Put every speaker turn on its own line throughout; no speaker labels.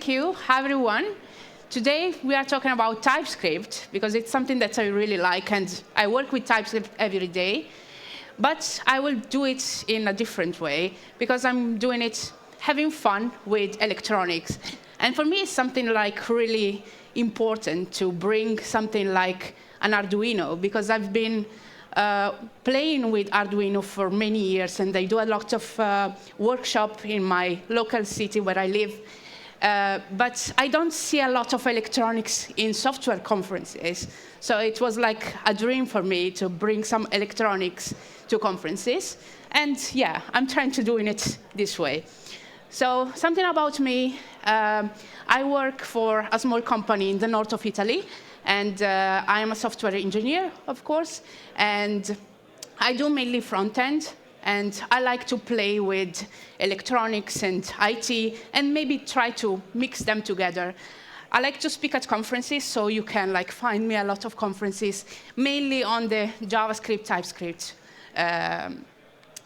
Thank you, everyone. Today, we are talking about TypeScript, because it's something that I really like, and I work with TypeScript every day. But I will do it in a different way, because I'm doing it having fun with electronics. And for me, it's something like really important to bring something like an Arduino, because I've been playing with Arduino for many years, and I do a lot of workshop in my local city where I live. But I don't see a lot of electronics in software conferences. So it was like a dream for me to bring some electronics to conferences. And yeah, I'm trying to do it this way. So something about me, I work for a small company in the north of Italy. And I am a software engineer, of course. And I do mainly front-end. And I like to play with electronics and IT, and maybe try to mix them together. I like to speak at conferences, so you can find me a lot of conferences, mainly on the JavaScript, TypeScript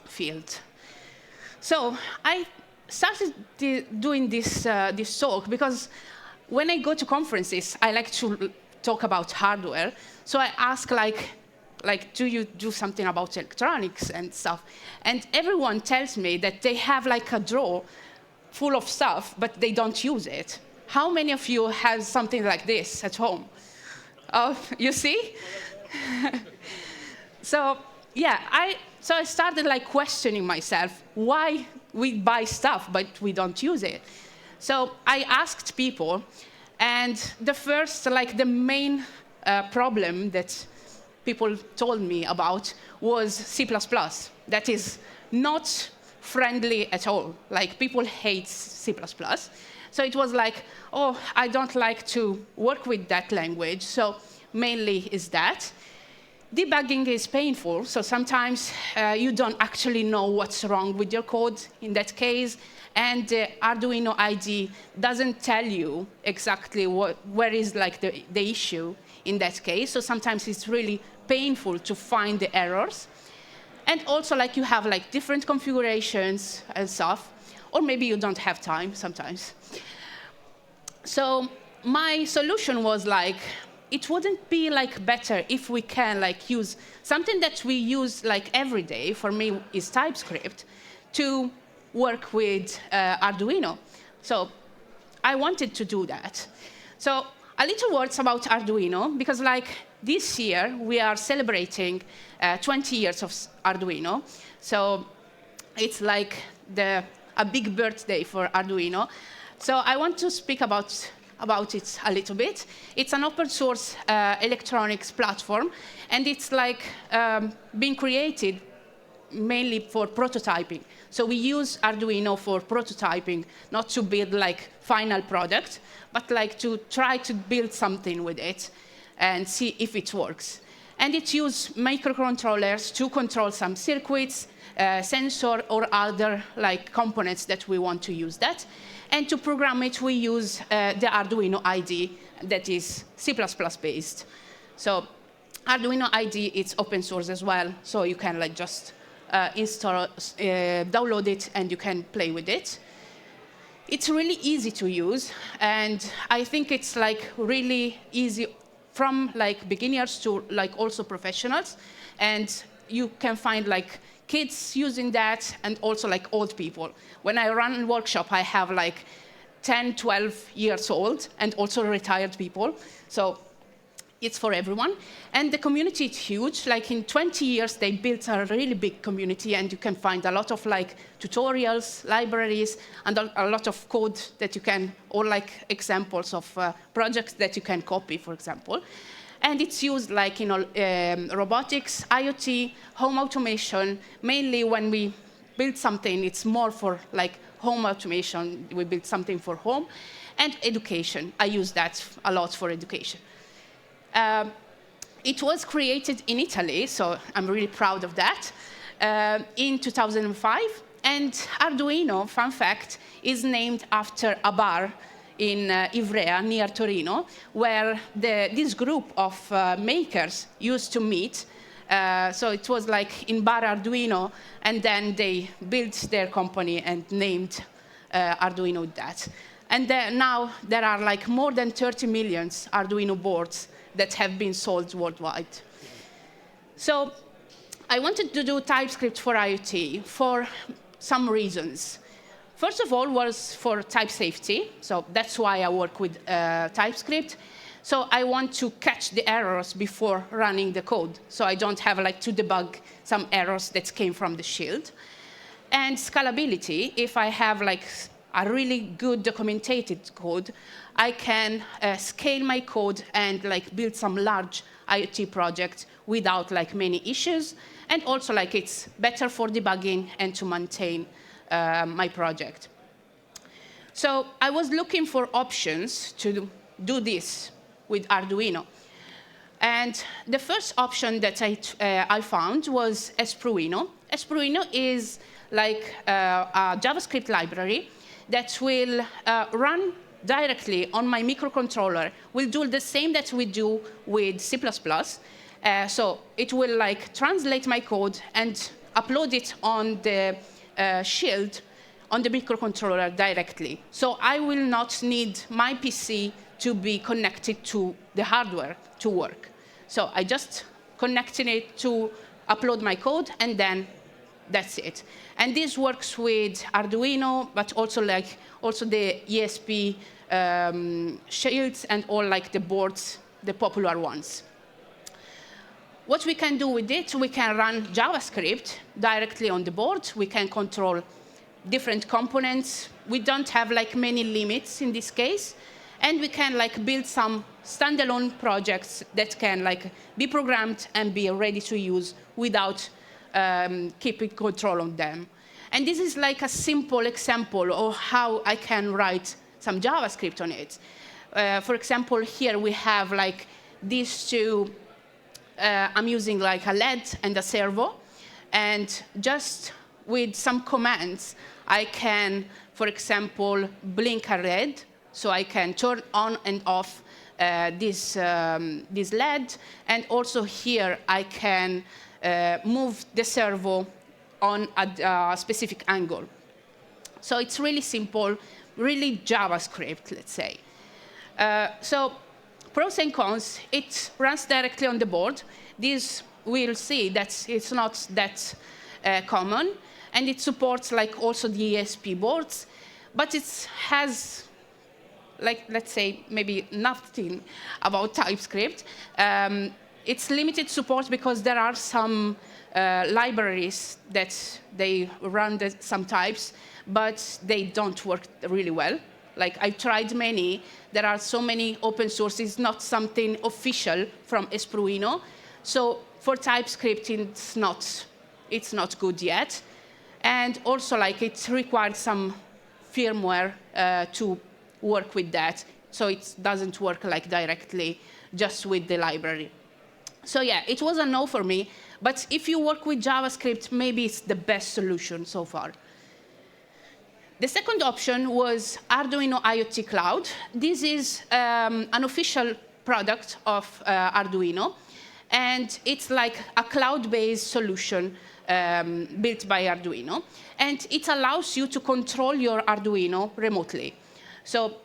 field. So I started doing this talk because when I go to conferences, I like to talk about hardware. So I ask, do you do something about electronics and stuff? And everyone tells me that they have a drawer full of stuff, but they don't use it. How many of you have something like this at home? Oh, you see? So yeah, I started questioning myself why we buy stuff, but we don't use it. So I asked people, and the first, the main problem that people told me about was C++. That is not friendly at all. People hate C++. So it was oh, I don't like to work with that language. So mainly is that. Debugging is painful. So sometimes you don't actually know what's wrong with your code in that case. And the Arduino IDE doesn't tell you exactly where is the issue in that case. So sometimes it's really painful to find the errors. And also you have different configurations and stuff, or maybe you don't have time sometimes. So my solution was it wouldn't be better if we can use something that we use every day, for me is TypeScript, to work with Arduino. So I wanted to do that. So a little words about Arduino, because this year we are celebrating 20 years of Arduino. So it's a big birthday for Arduino. So I want to speak about it a little bit. It's an open source electronics platform, and it's being created mainly for prototyping. So we use Arduino for prototyping, not to build final product, but to try to build something with it and see if it works. And it uses microcontrollers to control some circuits, sensor, or other components that we want to use that. And to program it, we use the Arduino IDE that is C++ based. So Arduino IDE, it's open source as well, so you can just install, download it, and you can play with it. It's really easy to use, and I think it's really easy from beginners to also professionals, and you can find kids using that, and also old people. When I run a workshop, I have 10, 12 years old, and also retired people. So it's for everyone. And the community is huge. In 20 years, they built a really big community, and you can find a lot of tutorials, libraries, and a lot of code that you can, or examples of projects that you can copy, for example. And it's used in robotics, IoT, home automation. Mainly when we build something, it's more for home automation. We build something for home. And education. I use that a lot for education. It was created in Italy, so I'm really proud of that, in 2005. And Arduino, fun fact, is named after a bar in Ivrea, near Torino, where this group of makers used to meet. So it was in Bar Arduino, and then they built their company and named Arduino that. And now there are like more than 30 million Arduino boards that have been sold worldwide. So I wanted to do TypeScript for IoT for some reasons. First of all was for type safety. So that's why I work with TypeScript. So I want to catch the errors before running the code, so I don't have like to debug some errors that came from the shield. And scalability, if I have like a really good documented code, I can scale my code and like build some large IoT project without like many issues. And also like it's better for debugging and to maintain my project. So I was looking for options to do this with Arduino. And the first option that I found was Espruino. Espruino is like a JavaScript library that will run directly on my microcontroller. Will do the same that we do with C++. So it will like translate my code and upload it on the shield on the microcontroller directly. So I will not need my PC to be connected to the hardware to work. So I just connected it to upload my code, and then that's it. And this works with Arduino, but also the ESP shields and all like the boards, the popular ones. What we can do with it, we can run JavaScript directly on the board. We can control different components. We don't have like many limits in this case. And we can like build some standalone projects that can like be programmed and be ready to use without keeping control on them. And this is like a simple example of how I can write some JavaScript on it. For example, here we have like these two. I'm using like a LED and a servo. And just with some commands, I can, for example, blink a red. So I can turn on and off this LED. And also here, I can move the servo on a specific angle. So it's really simple, really JavaScript, let's say. So pros and cons, it runs directly on the board. This we'll see that it's not that common. And it supports like also the ESP boards. But it has, like, let's say, maybe nothing about TypeScript. It's limited support because there are some libraries that they run some types, but they don't work really well. Like, I've tried many. There are so many open sources, not something official from Espruino. So for TypeScript, it's not good yet. And also, like, it requires some firmware to work with that, so it doesn't work like directly just with the library. So yeah, it was a no for me, but if you work with JavaScript, maybe it's the best solution so far. The second option was Arduino IoT Cloud. This is an official product of Arduino, and it's like a cloud-based solution built by Arduino, and it allows you to control your Arduino remotely. So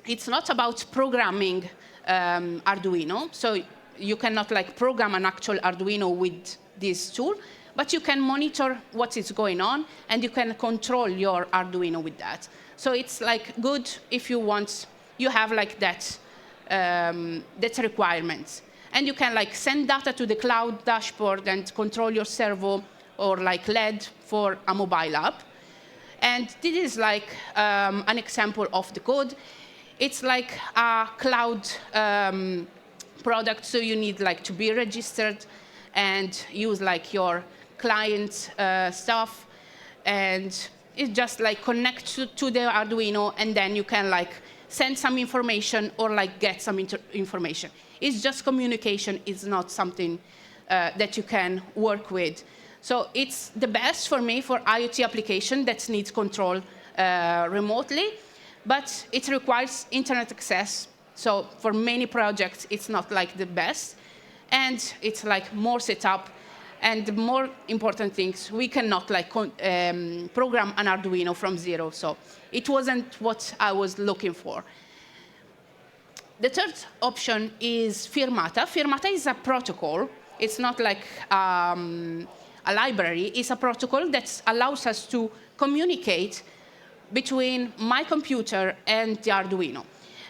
it's not about programming Arduino. So you cannot like program an actual Arduino with this tool, but you can monitor what is going on, and you can control your Arduino with that. So it's like good if you want, you have like that requirements. And you can like send data to the cloud dashboard and control your servo or like LED for a mobile app. And this is like an example of the code. It's like a cloud product, so you need like to be registered and use like your client stuff. And it just like connects to the Arduino, and then you can like send some information or like get some information. It's just communication. It's not something that you can work with. So it's the best for me for IoT application that needs control remotely, but it requires internet access. So for many projects, it's not like the best. And it's like more setup, And the more important things, we cannot like program an Arduino from zero. So it wasn't what I was looking for. The third option is Firmata. Firmata is a protocol. It's not like a library. It's a protocol that allows us to communicate between my computer and the Arduino.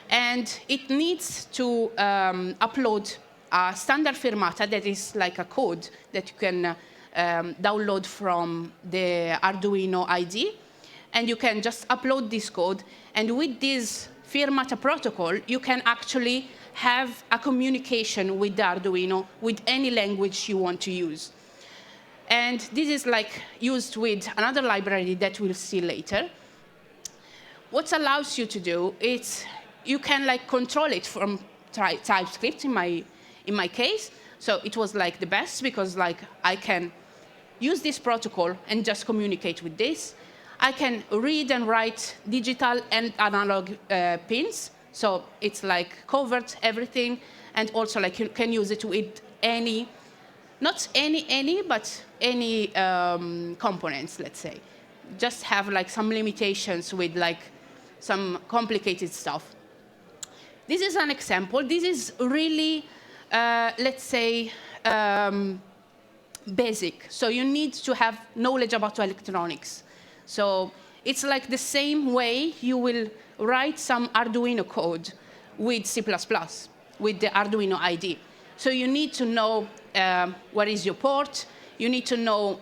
And it needs to upload a standard Firmata that is like a code that you can download from the Arduino IDE. And you can just upload this code. And with this Firmata protocol, you can actually have a communication with the Arduino with any language you want to use. And this is like used with another library that we'll see later. What allows you to do is you can like control it from TypeScript in my case. So it was like the best because like I can use this protocol and just communicate with this. I can read and write digital and analog pins. So it's like covered everything. And also like you can use it with any, not any, but any components, let's say. Just have like some limitations with like some complicated stuff. This is an example. This is really, let's say, basic. So you need to have knowledge about electronics. So it's like the same way you will write some Arduino code with C++, with the Arduino IDE. So you need to know what is your port. You need to know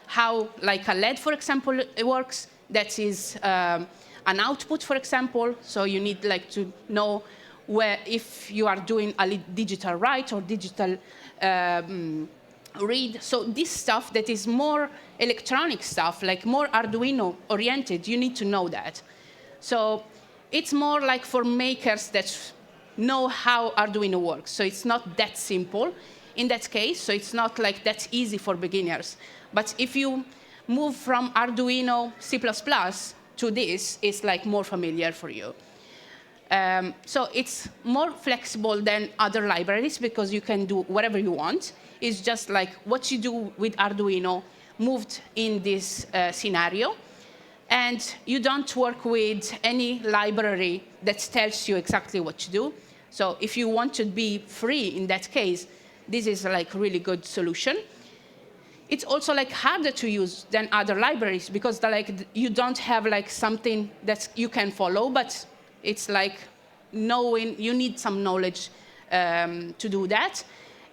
how like a LED, for example, works. That is an output, for example. So you need like to know where if you are doing a digital write or digital read. So this stuff that is more electronic stuff, like more Arduino oriented, you need to know that. So it's more like for makers that know how Arduino works. So it's not that simple in that case. So it's not like that easy for beginners. But if you move from Arduino C++ to this, it's like more familiar for you. So it's more flexible than other libraries because you can do whatever you want. It's just like what you do with Arduino moved in this scenario. And you don't work with any library that tells you exactly what to do. So if you want to be free in that case, this is like a really good solution. It's also like harder to use than other libraries because like you don't have like something that you can follow, but it's like knowing, you need some knowledge to do that.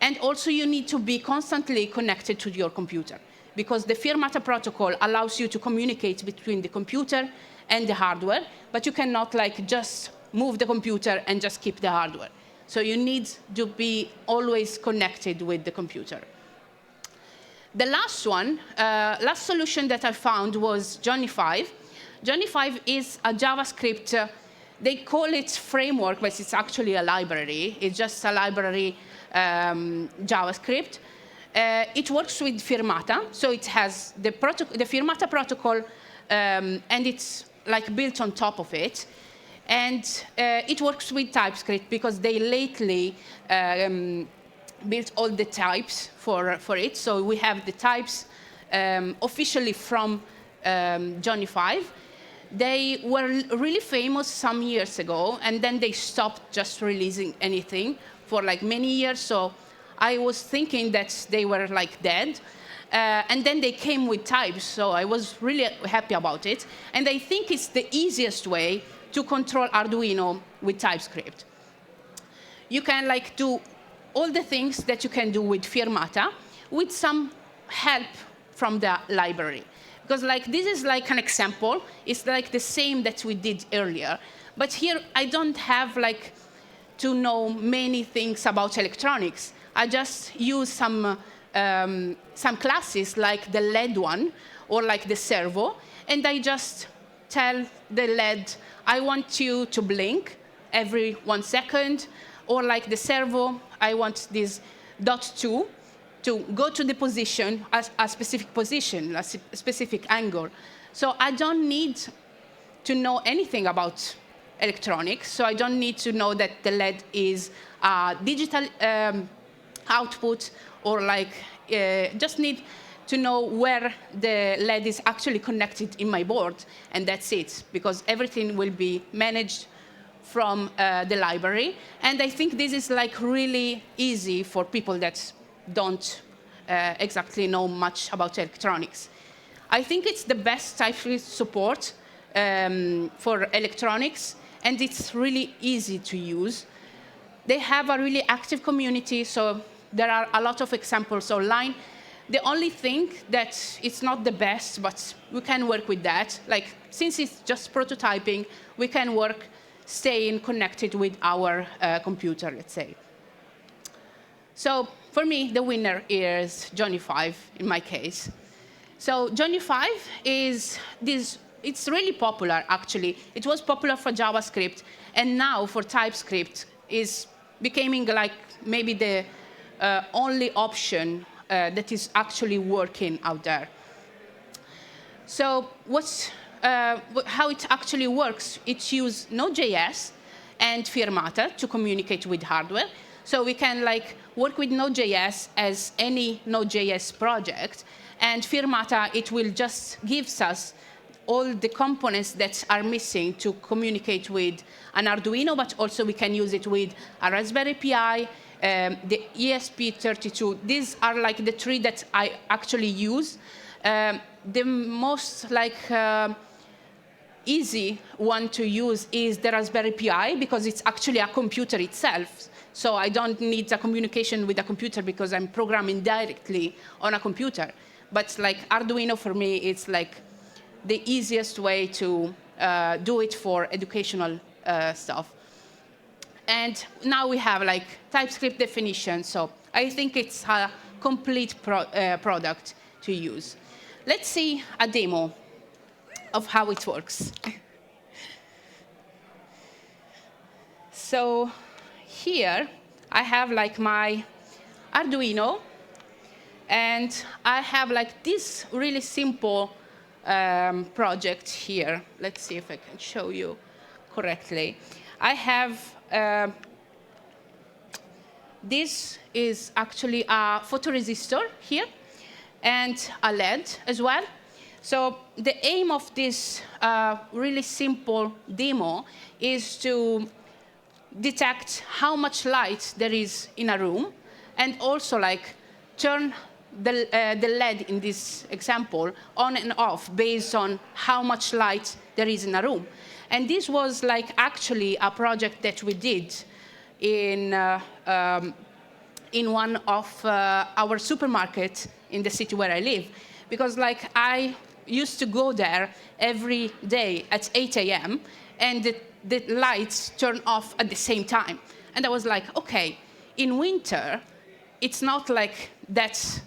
And also you need to be constantly connected to your computer because the Firmata protocol allows you to communicate between the computer and the hardware, but you cannot like just move the computer and just keep the hardware. So you need to be always connected with the computer. The last one, last solution that I found was JOTB25. JOTB25 is a JavaScript, they call it framework, but it's actually a library. It's just a library JavaScript. It works with Firmata, so it has the Firmata protocol, and it's like built on top of it. And it works with TypeScript because they lately built all the types for it. So we have the types officially from JOTB25. They were really famous some years ago, and then they stopped just releasing anything for like many years. So I was thinking that they were like dead. And then they came with types, so I was really happy about it. And I think it's the easiest way to control Arduino with TypeScript. You can like do all the things that you can do with Firmata with some help from the library. Because like this is like an example. It's like the same that we did earlier. But here I don't have like to know many things about electronics. I just use some classes like the LED one or like the servo, and I just tell the LED, I want you to blink every 1 second, or like the servo, I want this .2 to go to the position, a specific position, a specific angle. So I don't need to know anything about electronics, so I don't need to know that the LED is a digital output, or like just need to know where the LED is actually connected in my board, and that's it, because everything will be managed from the library. And I think this is like really easy for people that don't exactly know much about electronics. I think it's the best TypeScript support for electronics, and it's really easy to use. They have a really active community, so there are a lot of examples online. The only thing that it's not the best, but we can work with that. Like, since it's just prototyping, we can work staying connected with our computer, let's say. So for me, the winner is JOTB25 in my case. So JOTB25 is this. It's really popular, actually. It was popular for JavaScript, and now for TypeScript is becoming like maybe the only option that is actually working out there. So how it actually works, it uses Node.js and Firmata to communicate with hardware. So we can like work with Node.js as any Node.js project, and Firmata, it will just gives us all the components that are missing to communicate with an Arduino, but also we can use it with a Raspberry Pi, the ESP32. These are like the three that I actually use. The most like easy one to use is the Raspberry Pi, because it's actually a computer itself. So I don't need a communication with a computer because I'm programming directly on a computer. But like Arduino, for me, it's like the easiest way to do it for educational stuff. And now we have like TypeScript definition, so I think it's a complete product to use. Let's see a demo of how it works. So here I have like my Arduino, and I have like this really simple project here. Let's see if I can show you correctly. I have this is actually a photoresistor here, and a LED as well. So the aim of this really simple demo is to detect how much light there is in a room, and also like turn the LED in this example on and off based on how much light there is in a room. And this was like actually a project that we did in one of our supermarkets in the city where I live, because like I used to go there every day at 8 a.m. and the lights turn off at the same time. And I was like, okay, in winter, it's not like that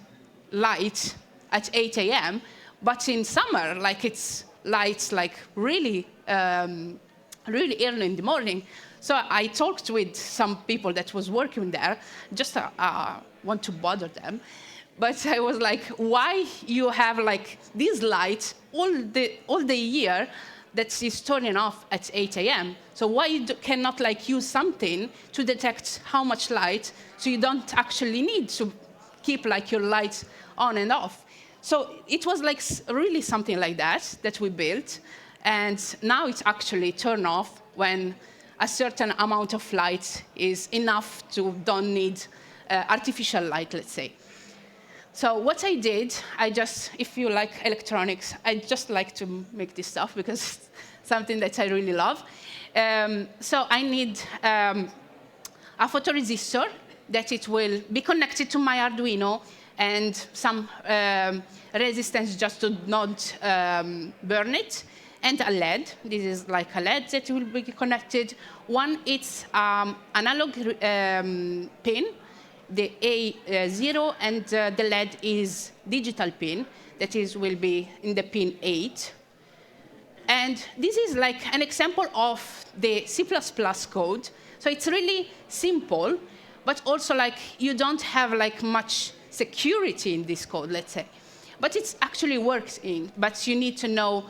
light at 8 a.m., but in summer, like it's lights like really, really early in the morning. So I talked with some people that was working there, just want to bother them. But I was like, why you have like these lights all the year that is turning off at 8 a.m.? So why you cannot like use something to detect how much light, so you don't actually need to keep like your lights on and off? So it was like really something like that we built. And now it's actually turned off when a certain amount of light is enough to don't need artificial light, let's say. So what I did, if you like electronics, I just like to make this stuff because it's something that I really love. So I need a photoresistor that it will be connected to my Arduino, and some resistance just to not burn it, and a LED. This is like a LED that will be connected. One, it's analog pin, the A0, and the LED is digital pin, that will be in the pin 8. And this is like an example of the C++ code. So it's really simple, but also like you don't have like much security in this code, let's say. But it actually works but you need to know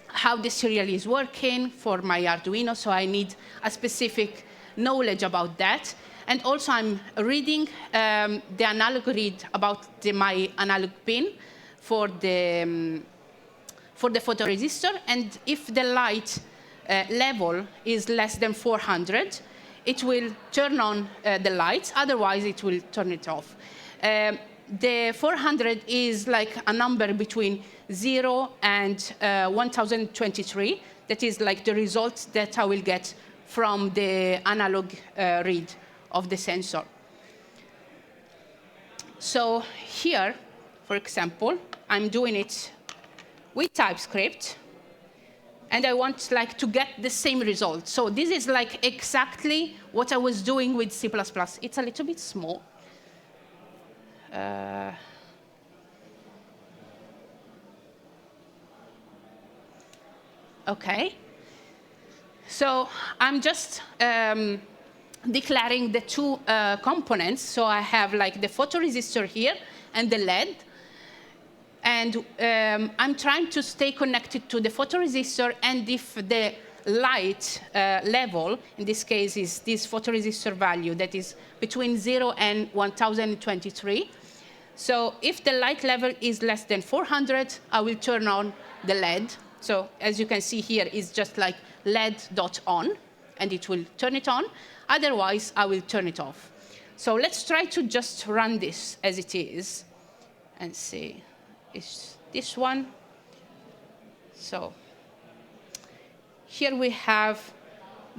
how the serial is working for my Arduino, so I need a specific knowledge about that. And also, I'm reading the analog read about my analog pin for the photoresistor. And if the light level is less than 400, it will turn on the lights. Otherwise, it will turn it off. The 400 is like a number between 0 and 1023. That is like the result that I will get from the analog read of the sensor. So here, for example, I'm doing it with TypeScript, and I want like to get the same result. So this is like exactly what I was doing with C++. It's a little bit small. OK. So I'm just declaring the two components. So I have like the photoresistor here and the LED. And I'm trying to stay connected to the photoresistor. And if the light level, in this case, is this photoresistor value that is between 0 and 1023. So if the light level is less than 400, I will turn on the LED. So as you can see here, it's just like LED.on, and it will turn it on. Otherwise, I will turn it off. So let's try to just run this as it is and see. Is this one? So here we have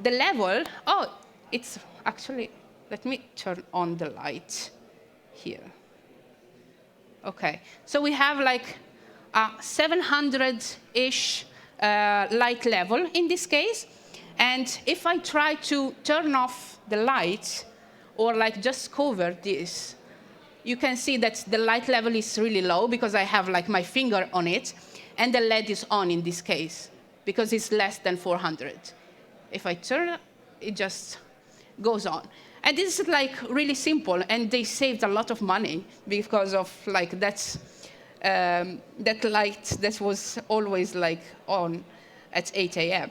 the level. Oh, it's actually, let me turn on the light here. OK, so we have like a 700-ish light level in this case. And if I try to turn off the light or like just cover this, you can see that the light level is really low because I have like my finger on it. And the LED is on in this case because it's less than 400. If I turn, it just goes on. And this is like really simple, and they saved a lot of money because of like that light that was always like on at 8 a.m.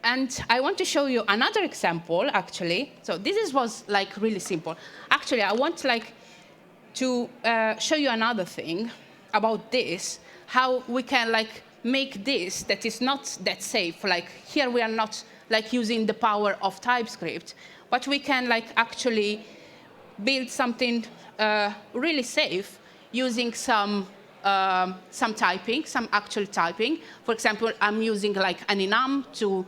And I want to show you another example, actually. So this was like really simple. Actually, I want like to show you another thing about this, how we can like make this that is not that safe. Like here we are not like using the power of TypeScript, but we can like actually build something really safe using some typing, some actual typing. For example, I'm using like an enum to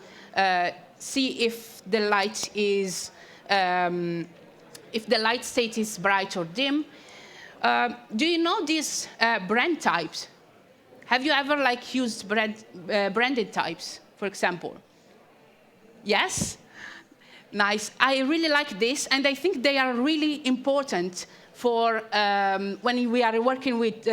see if the light is, if the light state is bright or dim. Do you know these brand types? Have you ever like used branded types, for example? Yes? Nice. I really like this, and I think they are really important for when we are working with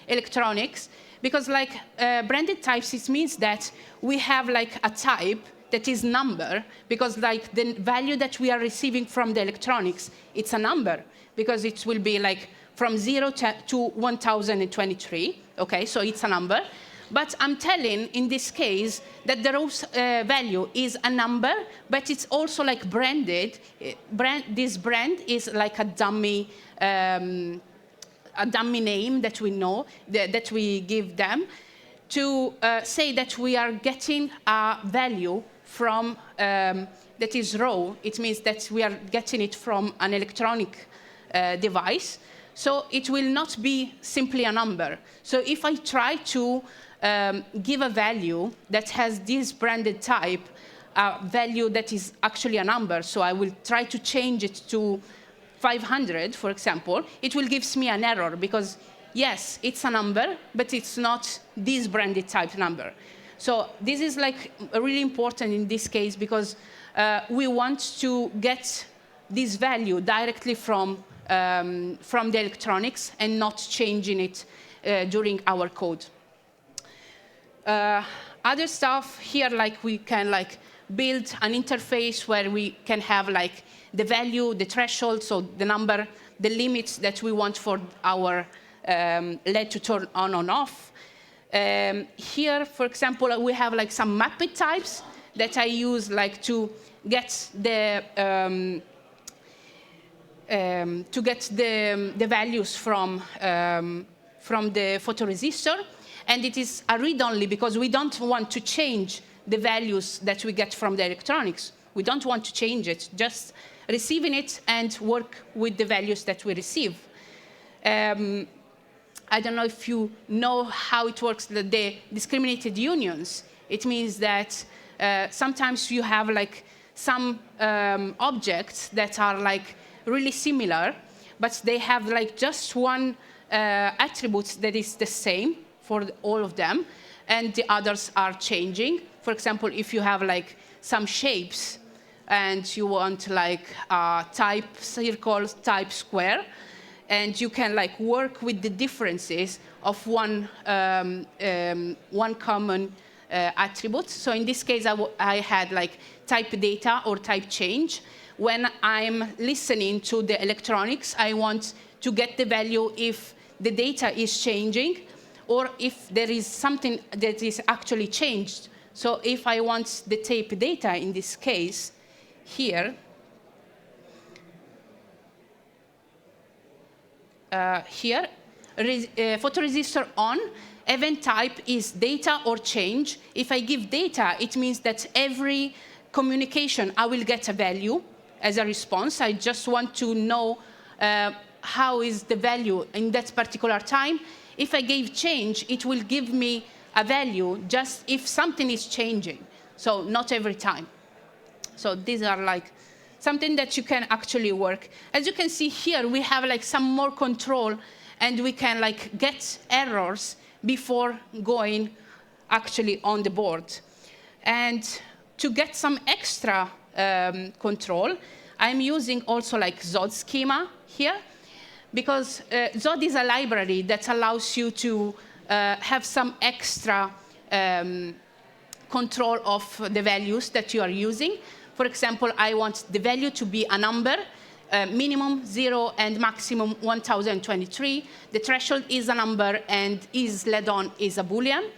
electronics, because like branded types, it means that we have like a type that is number, because like the value that we are receiving from the electronics, it's a number, because it will be like from 0 to 1023, okay, so it's a number. But I'm telling, in this case, that the row value is a number, but it's also like branded. This brand is like a dummy name that we know, that we give them, to say that we are getting a value from, that is raw. It means that we are getting it from an electronic device. So it will not be simply a number. So if I try to give a value that has this branded type, a value that is actually a number, so I will try to change it to 500, for example, it will give me an error, because yes, it's a number, but it's not this branded type number. So this is like really important in this case, because we want to get this value directly from the electronics and not changing it during our code. Other stuff here, like we can like build an interface where we can have like the value, the threshold, so the number, the limits that we want for our LED to turn on and off. Here, for example, we have like some mapped types that I use like to get the to get the values from the photoresistor. And it is a read-only because we don't want to change the values that we get from the electronics. We don't want to change it, just receiving it and work with the values that we receive. I don't know if you know how it works, the discriminated unions. It means that sometimes you have like some objects that are like really similar, but they have like just one attribute that is the same for all of them, and the others are changing. For example, if you have like some shapes and you want like type circle, type square, and you can like work with the differences of one common attribute. So in this case, I had like type data or type change. When I'm listening to the electronics, I want to get the value if the data is changing or if there is something that is actually changed. So if I want the tape data in this case, here, photoresistor on, event type is data or change. If I give data, it means that every communication, I will get a value as a response. I just want to know how is the value in that particular time. If I gave change, it will give me a value just if something is changing, so not every time. So these are like something that you can actually work. As you can see here, we have like some more control, and we can like get errors before going actually on the board. And to get some extra control, I'm using also like Zod schema here, because Zod is a library that allows you to have some extra control of the values that you are using. For example, I want the value to be a number, minimum 0 and maximum 1023. The threshold is a number, and is led on is a Boolean.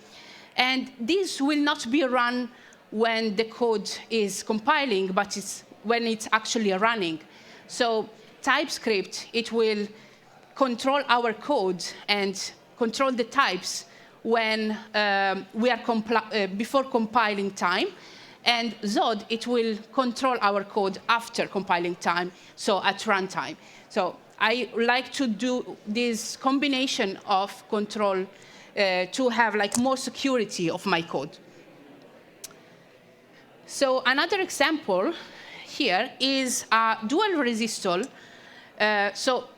And this will not be run when the code is compiling, but it's when it's actually running. So TypeScript, it will control our code and control the types when we are before compiling time. And Zod, it will control our code after compiling time, so at runtime. So I like to do this combination of control to have like more security of my code. So another example here is a dual resistor. So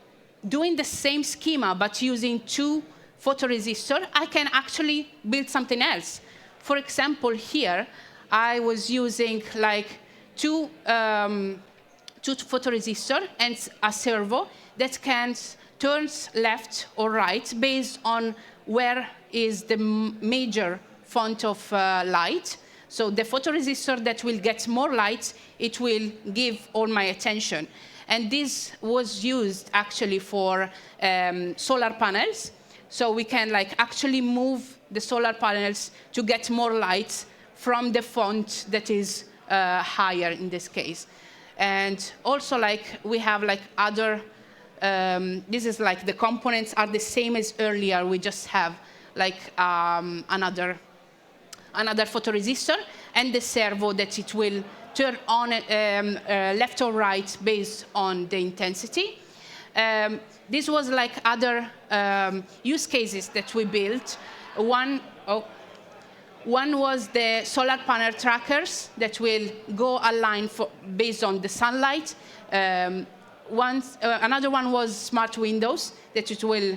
doing the same schema, but using two photoresistors, I can actually build something else. For example, here, I was using like two photoresistors and a servo that can turn left or right based on where is the major font of light. So the photoresistor that will get more light, it will give all my attention. And this was used actually for solar panels. So we can like actually move the solar panels to get more light from the font that is higher in this case. And also like we have like other, this is like the components are the same as earlier. We just have like another photoresistor and the servo that it will turn on left or right based on the intensity. This was like other use cases that we built. One was the solar panel trackers that will go align based on the sunlight. Another one was smart windows that it will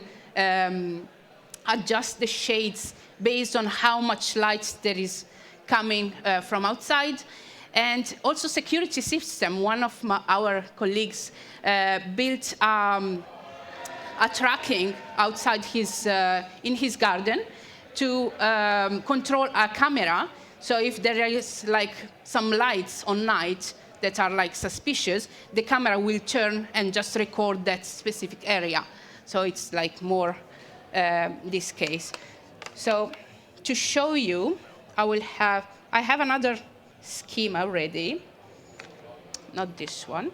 adjust the shades based on how much light there is coming from outside. And also security system. One of our colleagues built a tracking outside in his garden to control a camera. So if there is like some lights on night that are like suspicious, the camera will turn and just record that specific area. So it's like more this case. So to show you, I have another schema ready, not this one.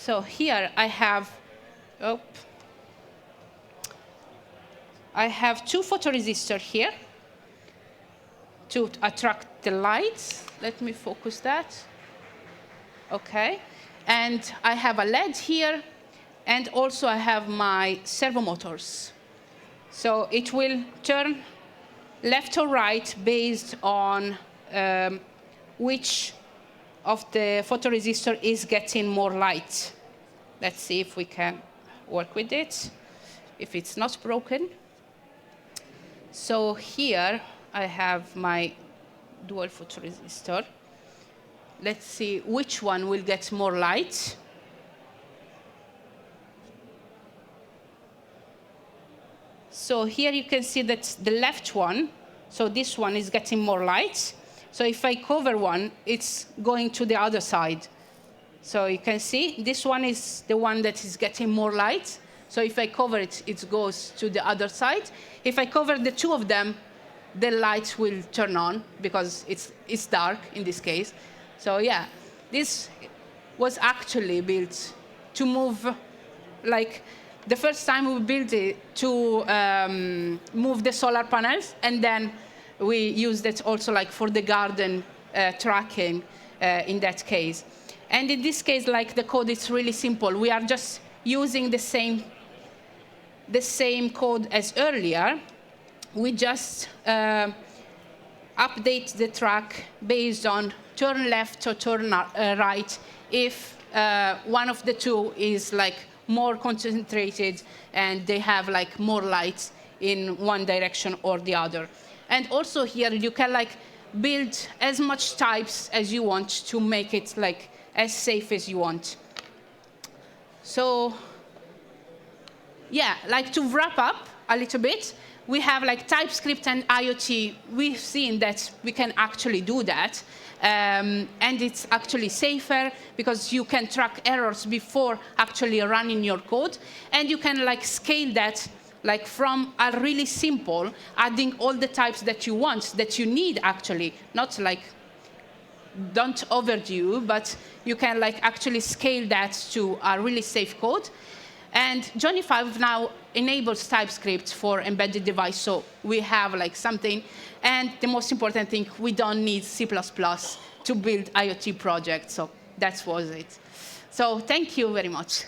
So here I have, I have 2 photoresistors here to attract the lights. Let me focus that. OK. And I have a LED here. And also, I have my servo motors. So it will turn left or right based on which of the photoresistor is getting more light. Let's see if we can work with it, if it's not broken. So here, I have my dual photoresistor. Let's see which one will get more light. So here you can see that the left one, so this one is getting more light. So if I cover one, it's going to the other side. So you can see this one is the one that is getting more light. So if I cover it, it goes to the other side. If I cover the 2 of them, the light will turn on because it's dark in this case. So yeah, this was actually built to move, like the first time we built it to move the solar panels, and then we used it also like for the garden tracking in that case. And in this case, like the code is really simple. We are just using the same code as earlier. We just update the track based on turn left or turn right if one of the 2 is like more concentrated and they have like more light in one direction or the other. And also here you can like build as much types as you want to make it like as safe as you want. So yeah, like to wrap up a little bit, we have like TypeScript and IoT. We've seen that we can actually do that. And it's actually safer because you can track errors before actually running your code. And you can like scale that like from a really simple, adding all the types that you want, that you need actually, not like don't overdo, but you can like actually scale that to a really safe code. And JOTB25 now enables TypeScript for embedded device, so we have like something. And the most important thing, we don't need C++ to build IoT projects, so that was it. So thank you very much.